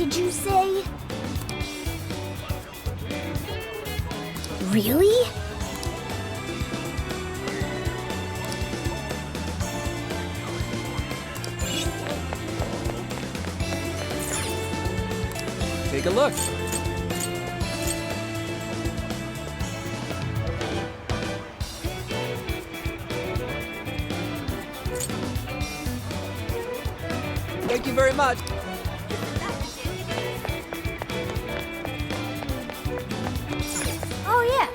did you say? Really? Take a look. Thank you very much. Oh, yeah.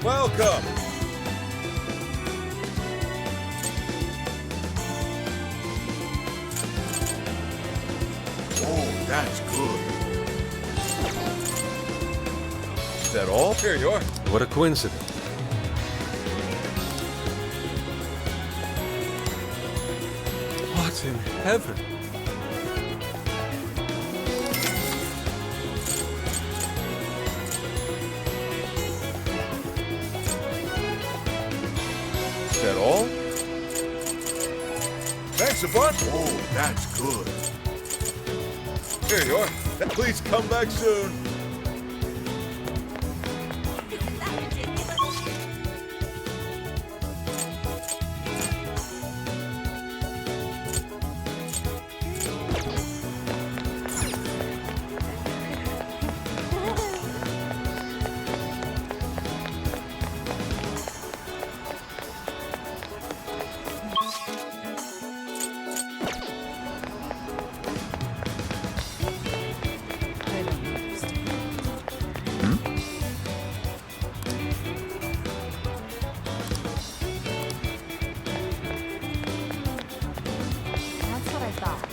Welcome. Oh, that's good. Is that all? Here you are. What a coincidence. What in heaven? Is that all? Thanks a bunch. Oh, that's good. Here you are. Please come back soon. That's what I thought.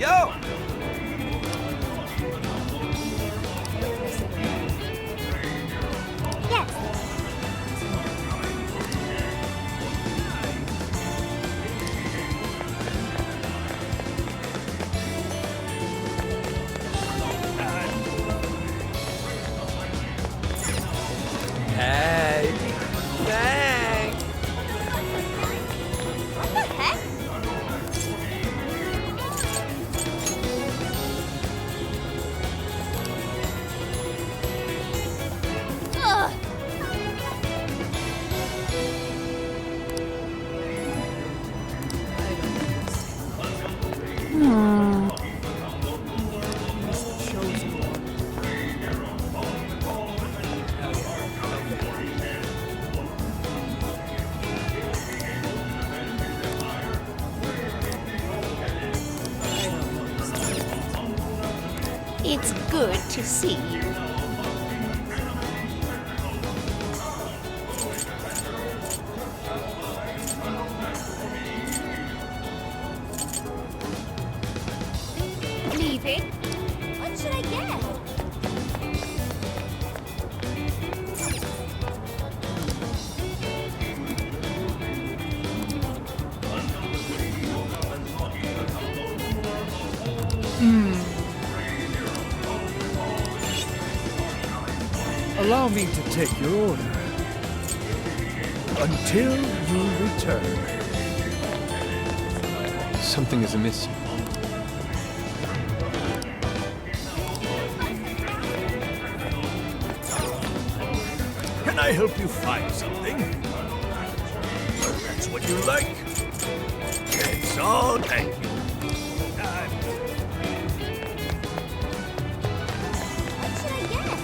Yo! Yes. Hey! Thanks! What the heck? Ugh. It's good to see you. Leaving? What should I get? Allow me to take your order. Until you return. Something is amiss. Can I help you find something? Well, that's what you like. It's all thank you. What should I get?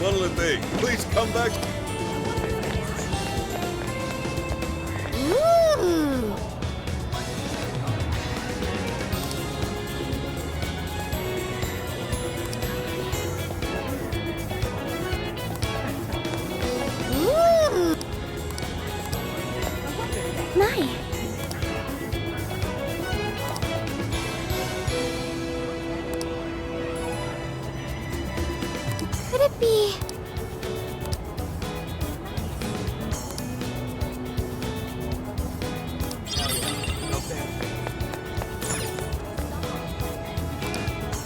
What'll it be? Please come back. Ooh. Ooh. My. maybe...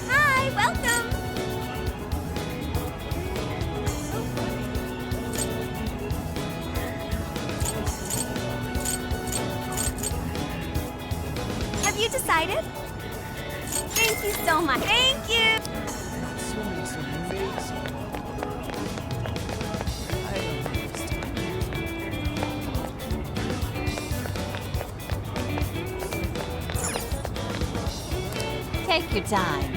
Hi, welcome! Have you decided? Thank you so much. Thank you! Take your time.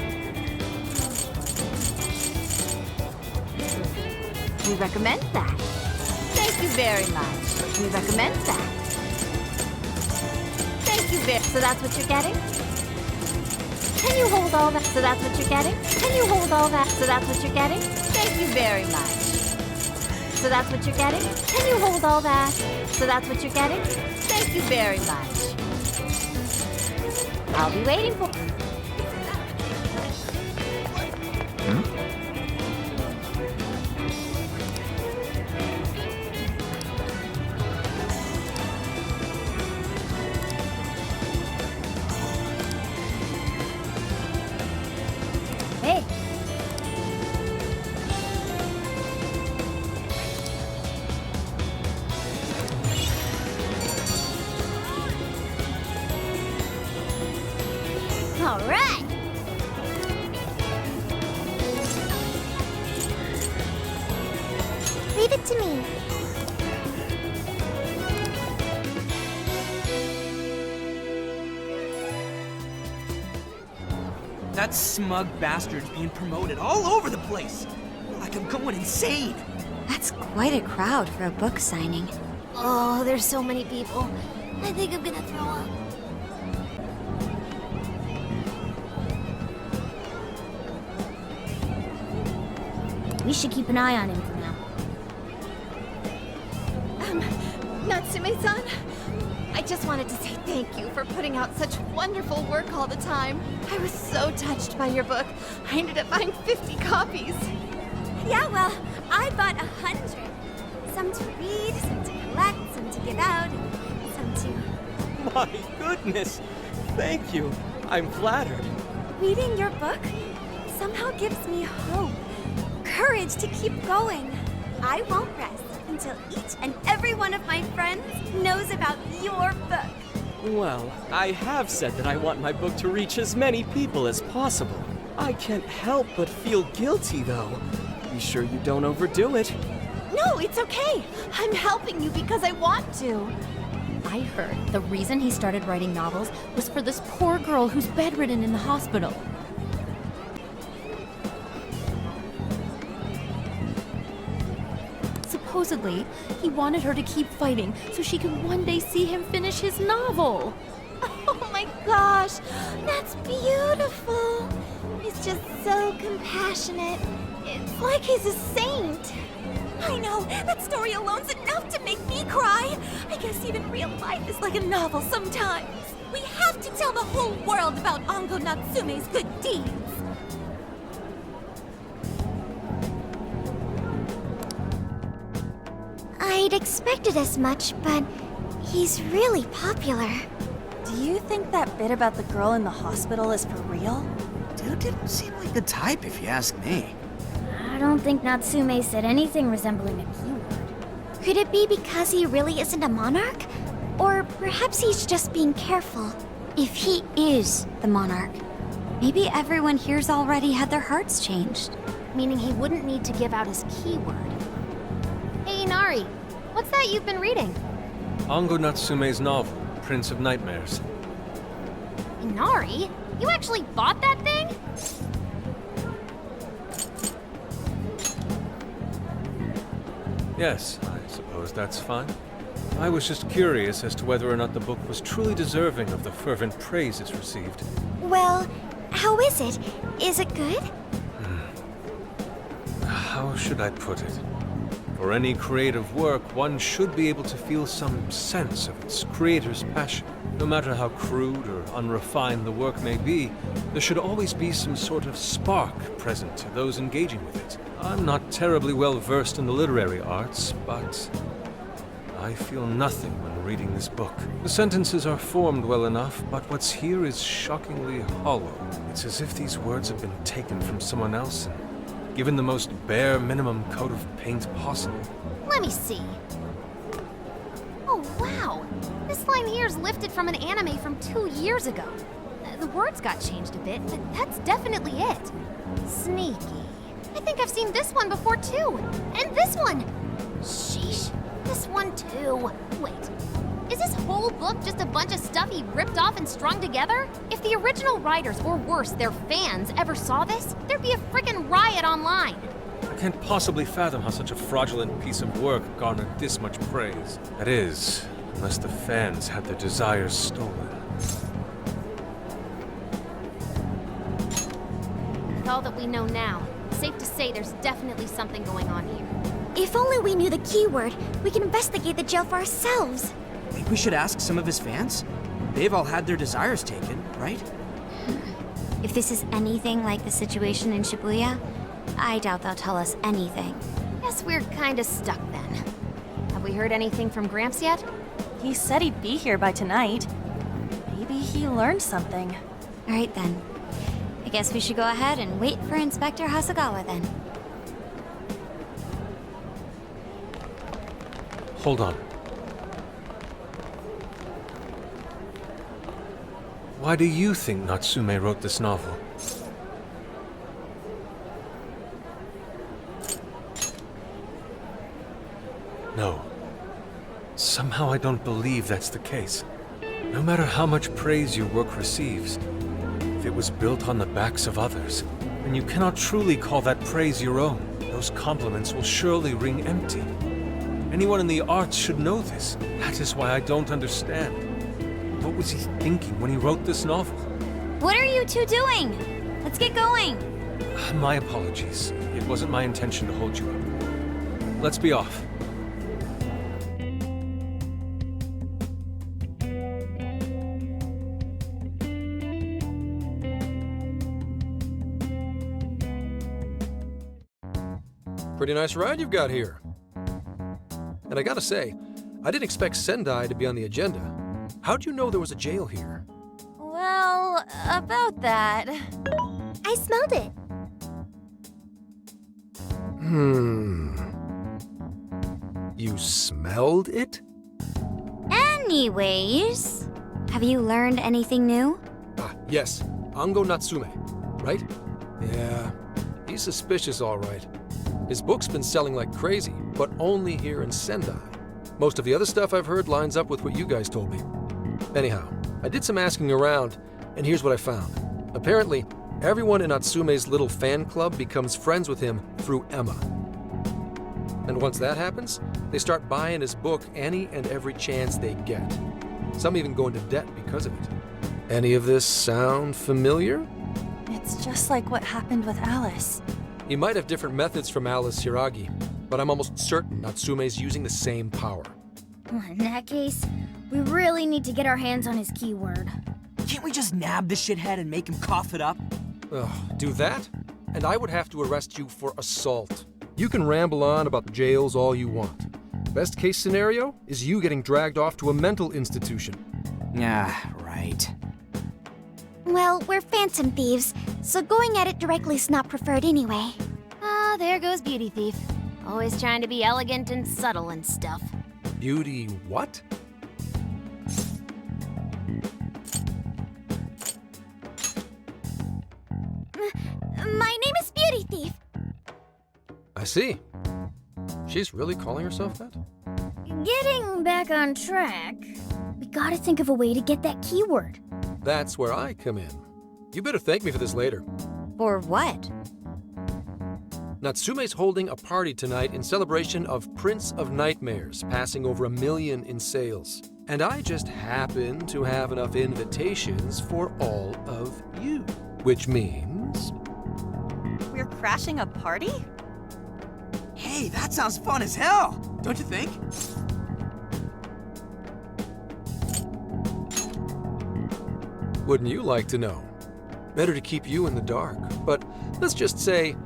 We recommend that. Thank you very much. We recommend that. Thank you very... So that's what you're getting? Can you hold all that? So that's what you're getting? Can you hold all that? So that's what you're getting? Thank you very much. So that's what you're getting? Can you hold all that? So that's what you're getting? Thank you very much. I'll be waiting for... Hey. All right. Leave it to me. That smug bastard's being promoted all over the place. Like I'm going insane. That's quite a crowd for a book signing. Oh, there's so many people. I think I'm gonna throw up. We should keep an eye on him for now. Natsume-san, I just wanted to say thank you for putting out such wonderful work all the time. I was so touched by your book. I ended up buying 50 copies. Yeah, well, I bought 100. Some to read, some to collect, some to give out, and some to... My goodness! Thank you. I'm flattered. Reading your book somehow gives me hope, courage to keep going. I won't rest until each and every one of my friends knows about your book. Well, I have said that I want my book to reach as many people as possible. I can't help but feel guilty, though. Be sure you don't overdo it. No, it's okay. I'm helping you because I want to. I heard the reason he started writing novels was for this poor girl who's bedridden in the hospital. Supposedly, he wanted her to keep fighting so she could one day see him finish his novel. Oh my gosh, that's beautiful. He's just so compassionate. It's like he's a saint. I know, that story alone's enough to make me cry. I guess even real life is like a novel sometimes. We have to tell the whole world about Ango Natsume's good deeds. I'd expected as much, but he's really popular. Do you think that bit about the girl in the hospital is for real? Dude didn't seem like the type, if you ask me. I don't think Natsume said anything resembling a keyword. Could it be because he really isn't a monarch? Or perhaps he's just being careful. If he is the monarch, maybe everyone here's already had their hearts changed. Meaning he wouldn't need to give out his keyword. Hey, Inari, what's that you've been reading? Ango Natsume's novel, Prince of Nightmares. Inari? You actually bought that thing? Yes, I suppose that's fine. I was just curious as to whether or not the book was truly deserving of the fervent praise it's received. Well, how is it? Is it good? How should I put it? For any creative work, one should be able to feel some sense of its creator's passion. No matter how crude or unrefined the work may be, there should always be some sort of spark present to those engaging with it. I'm not terribly well versed in the literary arts, but I feel nothing when reading this book. The sentences are formed well enough, but what's here is shockingly hollow. It's as if these words have been taken from someone else and given the most bare minimum coat of paint possible. Let me see. Oh, wow. This line here is lifted from an anime from 2 years ago. The words got changed a bit, but that's definitely it. Sneaky. I think I've seen this one before, too. And this one. Sheesh. This one, too. Wait. Is this whole book just a bunch of stuff he ripped off and strung together? If the original writers, or worse, their fans, ever saw this, there'd be a frickin' riot online. I can't possibly fathom how such a fraudulent piece of work garnered this much praise. That is, unless the fans had their desires stolen. With all that we know now, safe to say there's definitely something going on here. If only we knew the keyword, we can investigate the jail for ourselves. Think we should ask some of his fans? They've all had their desires taken, right? If this is anything like the situation in Shibuya, I doubt they'll tell us anything. Guess we're kinda stuck then. Have we heard anything from Gramps yet? He said he'd be here by tonight. Maybe he learned something. All right then. I guess we should go ahead and wait for Inspector Hasagawa then. Hold on. Why do you think Natsume wrote this novel? No. Somehow I don't believe that's the case. No matter how much praise your work receives, if it was built on the backs of others, then you cannot truly call that praise your own. Those compliments will surely ring empty. Anyone in the arts should know this. That is why I don't understand. What was he thinking when he wrote this novel? What are you two doing? Let's get going. My apologies. It wasn't my intention to hold you up. Let's be off. Pretty nice ride you've got here. And I gotta say, I didn't expect Sendai to be on the agenda. How'd you know there was a jail here? Well, about that. I smelled it. You smelled it? Anyways, have you learned anything new? Ah, yes. Ango Natsume, right? Yeah, he's suspicious all right. His book's been selling like crazy, but only here in Sendai. Most of the other stuff I've heard lines up with what you guys told me. Anyhow, I did some asking around, and here's what I found. Apparently, everyone in Natsume's little fan club becomes friends with him through Emma. And once that happens, they start buying his book any and every chance they get. Some even go into debt because of it. Any of this sound familiar? It's just like what happened with Alice. He might have different methods from Alice Hiragi, but I'm almost certain Natsume's using the same power. In that case, we really need to get our hands on his keyword. Can't we just nab the shithead and make him cough it up? Ugh, do that? And I would have to arrest you for assault. You can ramble on about jails all you want. Best case scenario is you getting dragged off to a mental institution. Ah, right. Well, we're phantom thieves, so going at it directly is not preferred anyway. Ah, there goes Beauty Thief. Always trying to be elegant and subtle and stuff. Beauty what? My name is Beauty Thief. I see. She's really calling herself that? Getting back on track, we gotta think of a way to get that keyword. That's where I come in. You better thank me for this later. For what? Natsume's holding a party tonight in celebration of Prince of Nightmares passing over 1 million in sales. And I just happen to have enough invitations for all of you. Which means... We're crashing a party? Hey, that sounds fun as hell, don't you think? Wouldn't you like to know? Better to keep you in the dark, but let's just say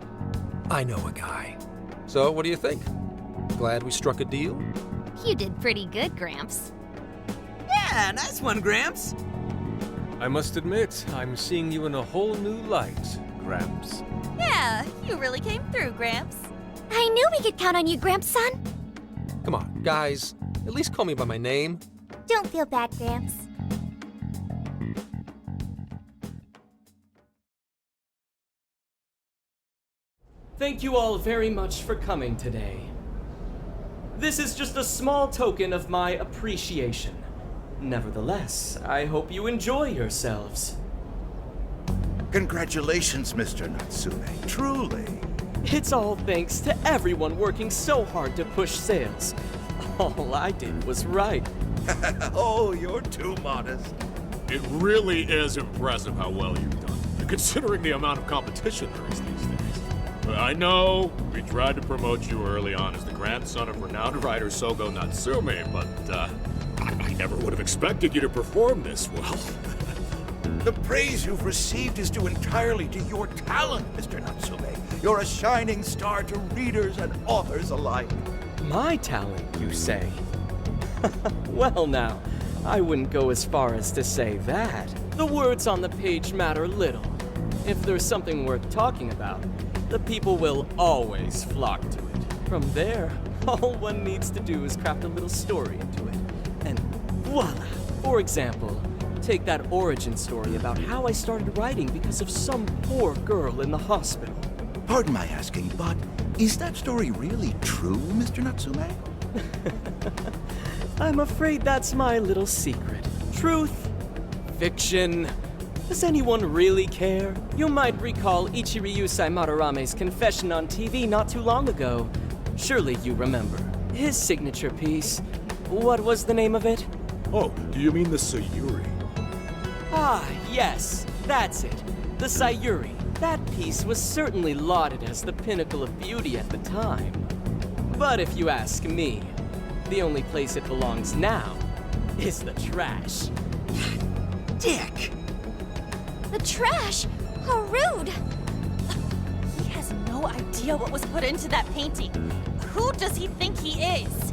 I know a guy. So what do you think? Glad we struck a deal? You did pretty good, Gramps. Yeah, nice one, Gramps. I must admit, I'm seeing you in a whole new light, Gramps. Yeah, you really came through, Gramps. I knew we could count on you, Gramps-son. Come on, guys. At least call me by my name. Don't feel bad, Gramps. Thank you all very much for coming today. This is just a small token of my appreciation. Nevertheless, I hope you enjoy yourselves. Congratulations, Mr. Natsume. Truly. It's all thanks to everyone working so hard to push sales. All I did was write. Oh, you're too modest. It really is impressive how well you've done, considering the amount of competition there is these days. I know we tried to promote you early on as the grandson of renowned writer Sogo Natsume, but I never would have expected you to perform this well. The praise you've received is due entirely to your talent, Mr. Natsume. You're a shining star to readers and authors alike. My talent, you say? Well now, I wouldn't go as far as to say that. The words on the page matter little. If there's something worth talking about, the people will always flock to it. From there, all one needs to do is craft a little story into it. And voila! For example, take that origin story about how I started writing because of some poor girl in the hospital. Pardon my asking, but is that story really true, Mr. Natsume? I'm afraid that's my little secret. Truth, fiction. Does anyone really care? You might recall Ichiryusai Madarame's confession on TV not too long ago. Surely you remember. His signature piece. What was the name of it? Oh, do you mean the Sayuri? Ah, yes, that's it. The Sayuri. That piece was certainly lauded as the pinnacle of beauty at the time. But if you ask me, the only place it belongs now is the trash. Dick! The trash? How rude! He has no idea what was put into that painting. Who does he think he is?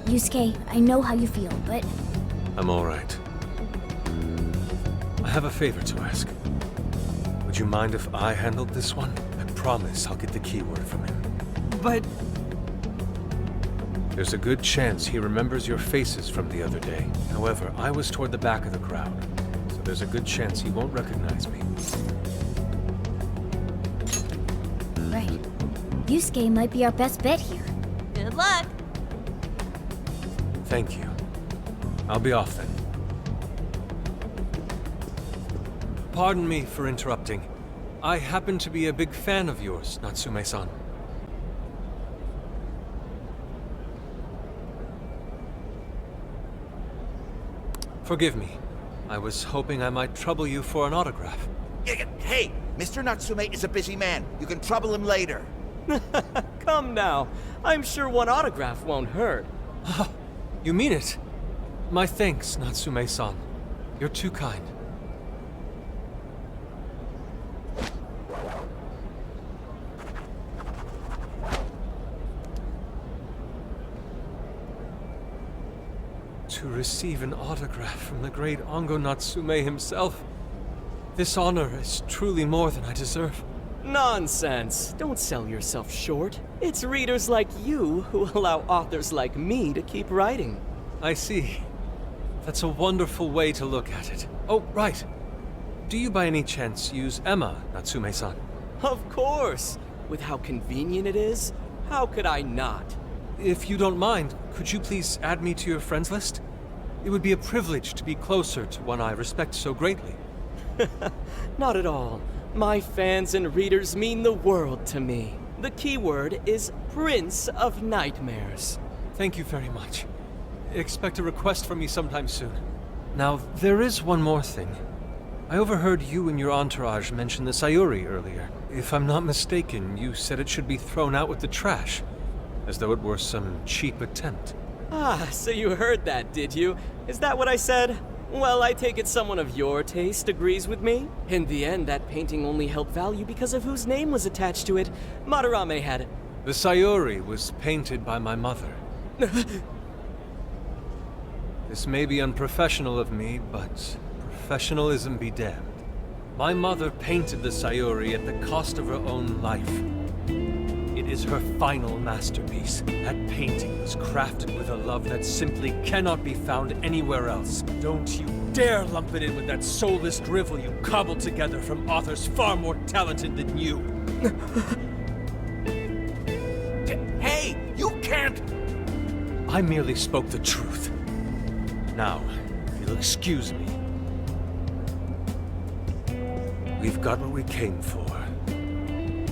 Yusuke, I know how you feel, but... I'm all right. I have a favor to ask. Would you mind if I handled this one? I promise I'll get the keyword from him. But... There's a good chance he remembers your faces from the other day. However, I was toward the back of the crowd, so there's a good chance he won't recognize me. Right. Yusuke might be our best bet here. Good luck. Thank you. I'll be off then. Pardon me for interrupting. I happen to be a big fan of yours, Natsume-san. Forgive me. I was hoping I might trouble you for an autograph. Hey, Mr. Natsume is a busy man. You can trouble him later. Come now. I'm sure one autograph won't hurt. You mean it? My thanks, Natsume-san. You're too kind. To receive an autograph from the great Ongo Natsume himself. This honor is truly more than I deserve. Nonsense. Don't sell yourself short. It's readers like you who allow authors like me to keep writing. I see. That's a wonderful way to look at it. Oh, right. Do you by any chance use Emma, Natsume-san? Of course. With how convenient it is, how could I not? If you don't mind, could you please add me to your friends list? It would be a privilege to be closer to one I respect so greatly. Not at all. My fans and readers mean the world to me. The keyword is Prince of Nightmares. Thank you very much. Expect a request from me sometime soon. Now, there is one more thing. I overheard you and your entourage mention the Sayuri earlier. If I'm not mistaken, you said it should be thrown out with the trash, as though it were some cheap attempt. Ah, so you heard that, did you? Is that what I said? Well, I take it someone of your taste agrees with me? In the end, that painting only held value because of whose name was attached to it. Madarame had it. The Sayuri was painted by my mother. This may be unprofessional of me, but professionalism be damned. My mother painted the Sayuri at the cost of her own life. It is her final masterpiece. That painting was crafted with a love that simply cannot be found anywhere else. Don't you dare lump it in with that soulless drivel you cobbled together from authors far more talented than you. Hey, you can't! I merely spoke the truth. Now, if you'll excuse me. We've got what we came for.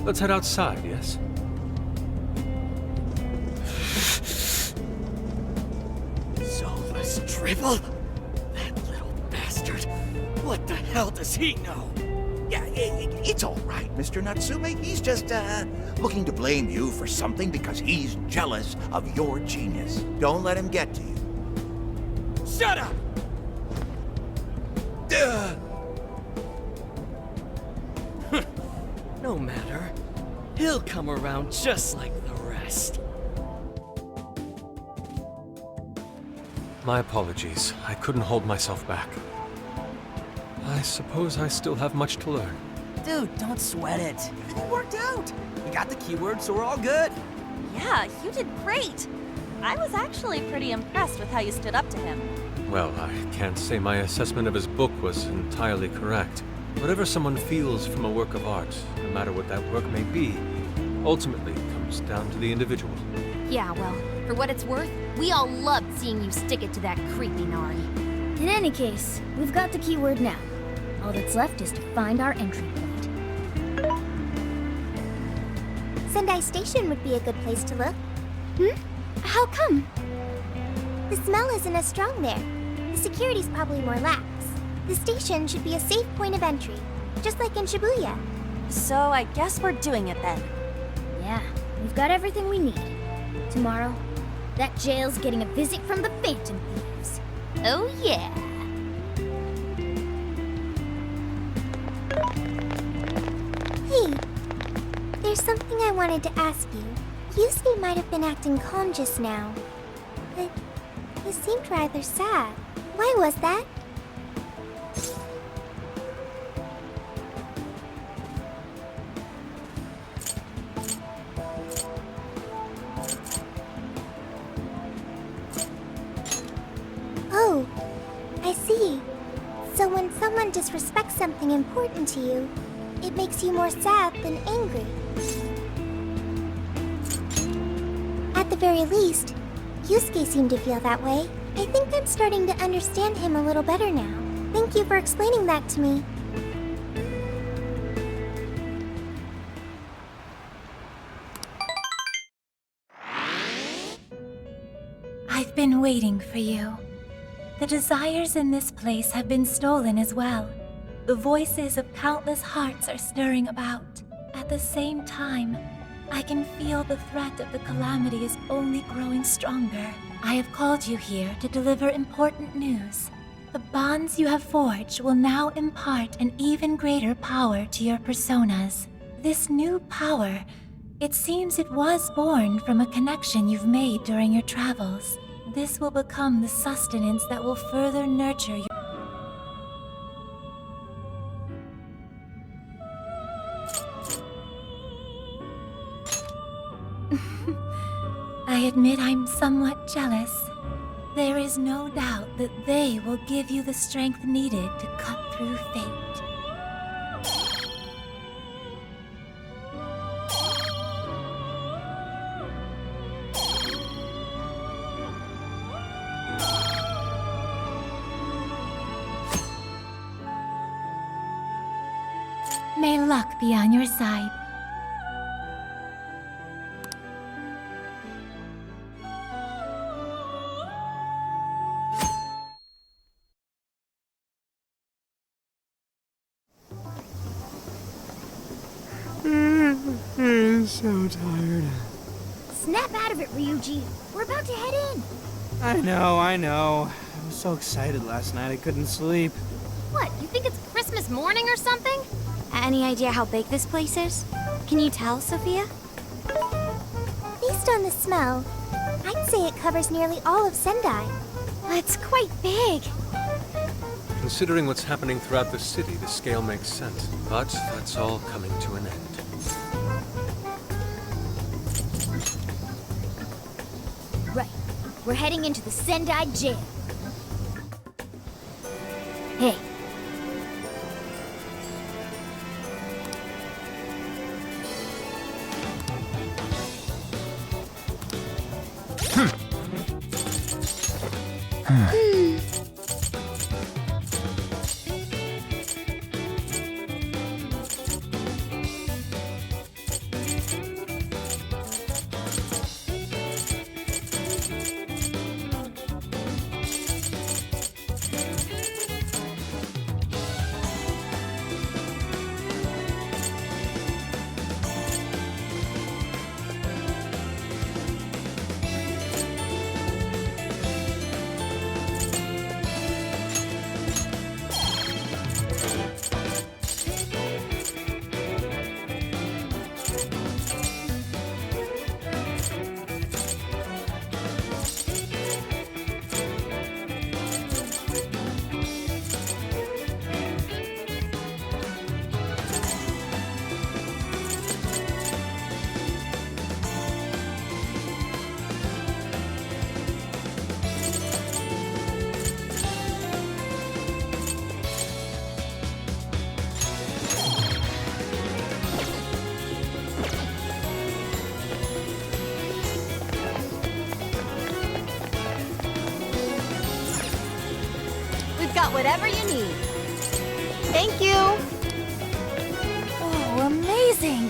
Let's head outside, yes? Soulless drivel? That little bastard. What the hell does he know? Yeah, it's all right, Mr. Natsume. He's just, looking to blame you for something because he's jealous of your genius. Don't let him get to you. Shut up! No matter. He'll come around just like the rest. My apologies. I couldn't hold myself back. I suppose I still have much to learn. Dude, don't sweat it. Everything worked out. We got the keywords, so we're all good. Yeah, you did great. I was actually pretty impressed with how you stood up to him. Well, I can't say my assessment of his book was entirely correct. Whatever someone feels from a work of art, no matter what that work may be, ultimately comes down to the individual. Yeah, well, for what it's worth, we all loved seeing you stick it to that creepy Nari. In any case, we've got the keyword now. All that's left is to find our entry point. Sendai Station would be a good place to look. How come? The smell isn't as strong there. The security's probably more lax. The station should be a safe point of entry, just like in Shibuya. So I guess we're doing it then. Yeah, we've got everything we need. Tomorrow, that jail's getting a visit from the Phantom Thieves. Oh yeah! Hey, there's something I wanted to ask you. Yusuke might have been acting calm just now, but he seemed rather sad. Why was that? Oh, I see. So when someone disrespects something important to you, it makes you more sad than angry. At the very least, Yusuke seemed to feel that way. I think I'm starting to understand him a little better now. Thank you for explaining that to me. I've been waiting for you. The desires in this place have been stolen as well. The voices of countless hearts are stirring about. At the same time, I can feel the threat of the calamity is only growing stronger. I have called you here to deliver important news. The bonds you have forged will now impart an even greater power to your personas. This new power, it seems it was born from a connection you've made during your travels. This will become the sustenance that will further nurture you. I admit I'm somewhat jealous. There is no doubt that they will give you the strength needed to cut through fate. May luck be on your side. I'm so tired. Snap out of it, Ryuji. We're about to head in. I know. I was was so excited last night I couldn't sleep. What, you think it's Christmas morning or something? Any idea how big this place is? Can you tell, Sophia? Based on the smell, I'd say it covers nearly all of Sendai. That's quite big. Considering what's happening throughout the city, the scale makes sense. But that's all coming to an end. Right. We're heading into the Sendai jail. Hey. Got whatever you need. Thank you. Oh, amazing.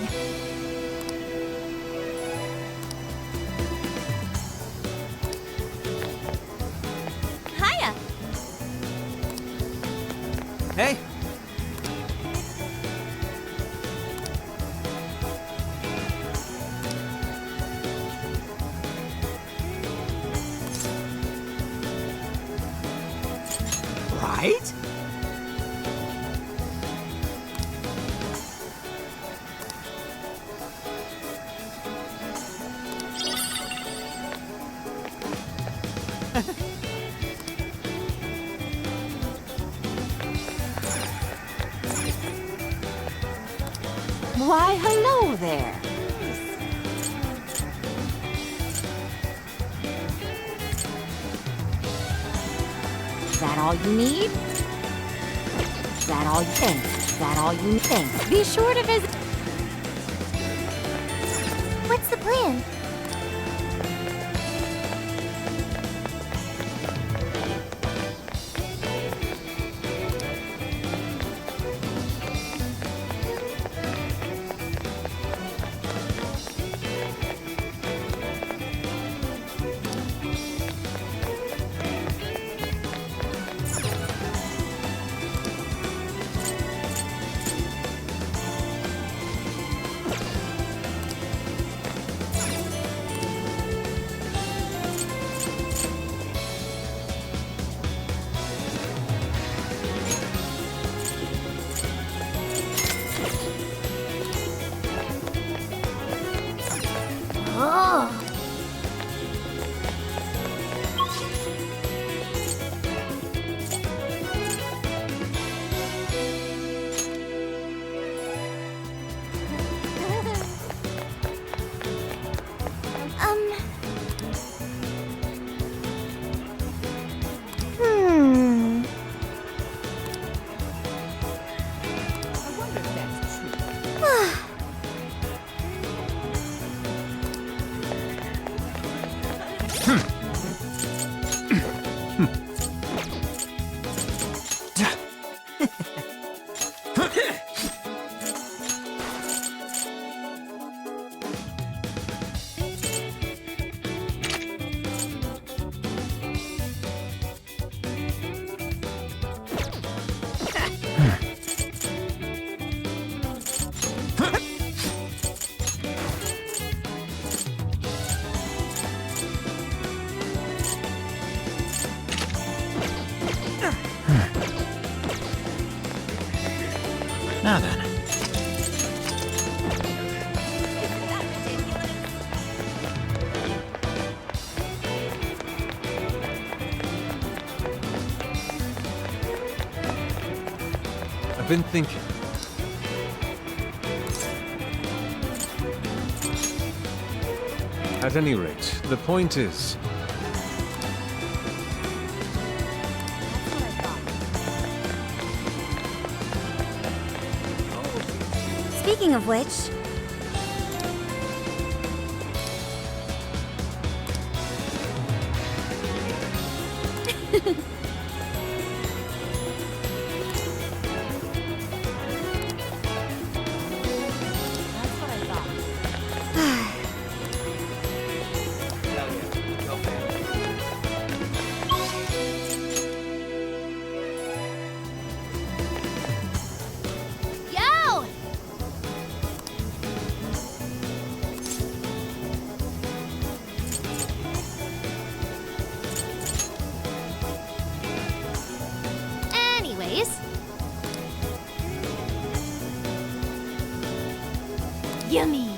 Hiya. Hey. Right? Why, hello there. Is that all you need? Is that all you think? Is that all you think? Be sure to visit. What's the plan? I've been thinking. At any rate, the point is... Speaking of which... Yummy!